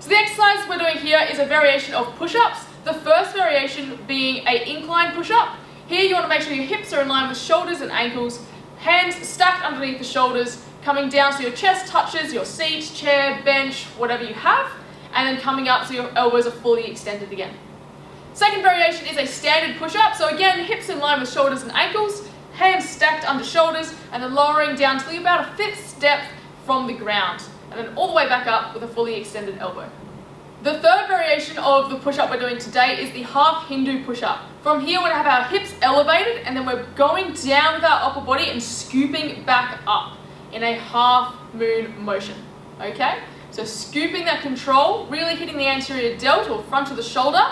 So the exercise we're doing here is a variation of push-ups. The first variation being an incline push-up. Here you want to make sure your hips are in line with shoulders and ankles, hands stacked underneath the shoulders, coming down so your chest touches your seat, chair, bench, whatever you have, and then coming up so your elbows are fully extended again. Second variation is a standard push-up. So again, hips in line with shoulders and ankles, hands stacked under shoulders, and then lowering down to about a fifth depth from the ground, and then all the way back up with a fully extended elbow. The third variation of the push-up we're doing today is the half Hindu push-up. From here, we're going to have our hips elevated, and then we're going down with our upper body and scooping back up in a half moon motion. Okay? So scooping that control, really hitting the anterior delt or front of the shoulder,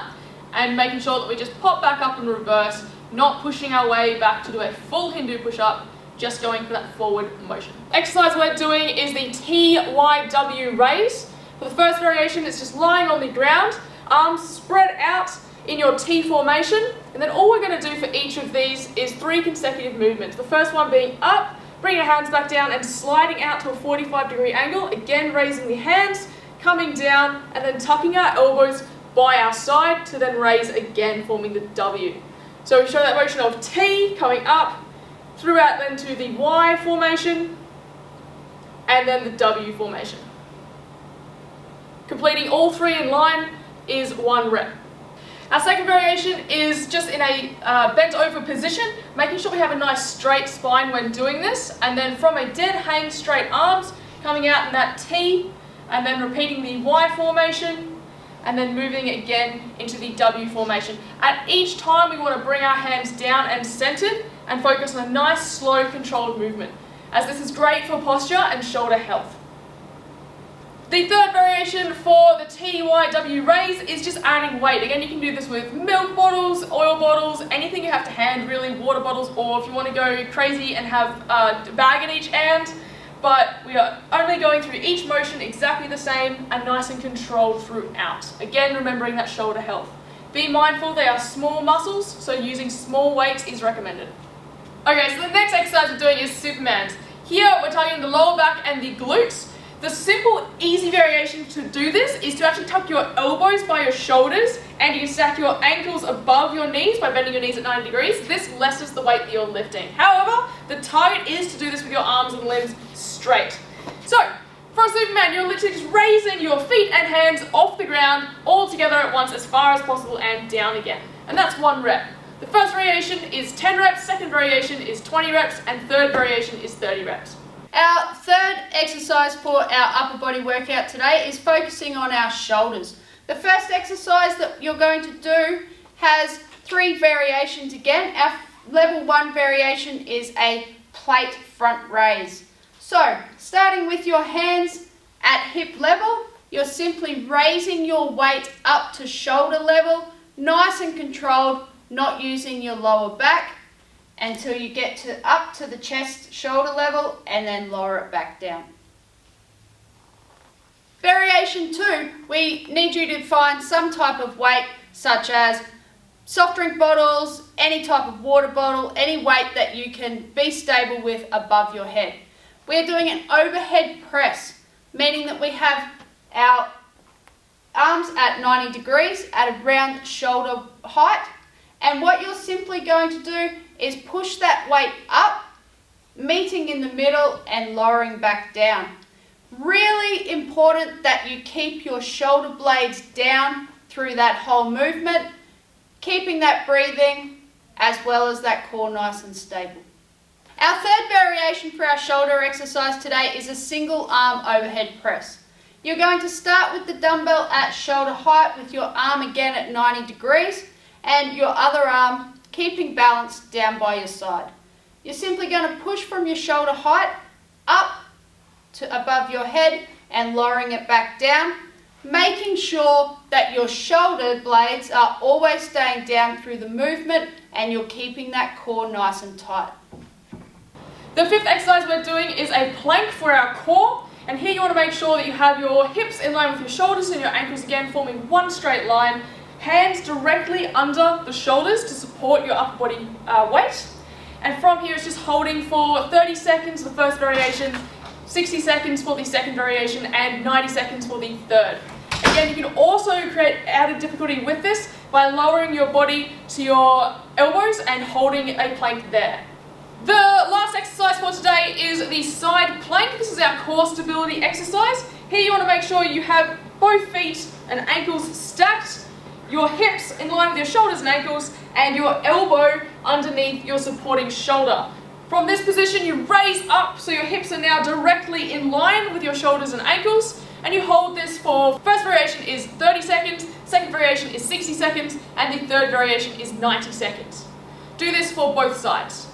and making sure that we just pop back up and reverse, not pushing our way back to do a full Hindu push-up, just going for that forward motion. Exercise we're doing is the TYW raise. For the first variation, it's just lying on the ground, arms spread out in your T formation, and then all we're going to do for each of these is 3 consecutive movements. The first one being up, bringing our hands back down and sliding out to a 45-degree angle, again raising the hands, coming down, and then tucking our elbows by our side to then raise again, forming the W. So we show that motion of T coming up, throughout then to the Y formation, and then the W formation. Completing all 3 in line is 1 rep. Our second variation is just in a bent over position, making sure we have a nice straight spine when doing this, and then from a dead hang, straight arms, coming out in that T, and then repeating the Y formation, and then moving again into the W formation. At each time, we want to bring our hands down and centered, and focus on a nice, slow, controlled movement, as this is great for posture and shoulder health. The third variation for the TYW raise is just adding weight. Again, you can do this with milk bottles, oil bottles, anything you have to hand, really, water bottles, or if you want to go crazy and have a bag in each hand. But we are only going through each motion exactly the same and nice and controlled throughout. Again, remembering that shoulder health. Be mindful they are small muscles, so using small weights is recommended. Okay, so the next exercise we're doing is Superman's. Here we're targeting the lower back and the glutes. The simple, easy variation to do this is to actually tuck your elbows by your shoulders, and you can stack your ankles above your knees by bending your knees at 90 degrees. This lessens the weight that you're lifting. However, the target is to do this with your arms and limbs straight. So, for a Superman, you're literally just raising your feet and hands off the ground all together at once as far as possible and down again. And that's 1 rep. The first variation is 10 reps, second variation is 20 reps, and third variation is 30 reps. Our third exercise for our upper body workout today is focusing on our shoulders. The first exercise that you're going to do has 3 variations again. Our level 1 variation is a plate front raise. So, starting with your hands at hip level, you're simply raising your weight up to shoulder level, nice and controlled, not using your lower back, until you get up to the chest, shoulder level, and then lower it back down. Variation 2, we need you to find some type of weight, such as soft drink bottles, any type of water bottle, any weight that you can be stable with above your head. We're doing an overhead press, meaning that we have our arms at 90 degrees at around shoulder height. And what you're simply going to do is push that weight up, meeting in the middle and lowering back down. Really important that you keep your shoulder blades down through that whole movement, keeping that breathing as well as that core nice and stable. Our third variation for our shoulder exercise today is a single arm overhead press. You're going to start with the dumbbell at shoulder height with your arm again at 90 degrees and your other arm keeping balance down by your side. You're simply going to push from your shoulder height up to above your head and lowering it back down, making sure that your shoulder blades are always staying down through the movement and you're keeping that core nice and tight. The fifth exercise we're doing is a plank for our core, and here you want to make sure that you have your hips in line with your shoulders and your ankles again forming one straight line, hands directly under the shoulders to support your upper body weight, and from here it's just holding for 30 seconds the first variation, 60 seconds for the second variation, and 90 seconds for the third. Again, Again, you can also create added difficulty with this by lowering your body to your elbows and holding a plank there. The last exercise for today is the side plank. This is our core stability exercise. Here you want to make sure you have both feet and ankles stacked, your hips in line with your shoulders and ankles, and your elbow underneath your supporting shoulder. From this position, you raise up so your hips are now directly in line with your shoulders and ankles, and you hold this for, first variation is 30 seconds, second variation is 60 seconds, and the third variation is 90 seconds. Do this for both sides.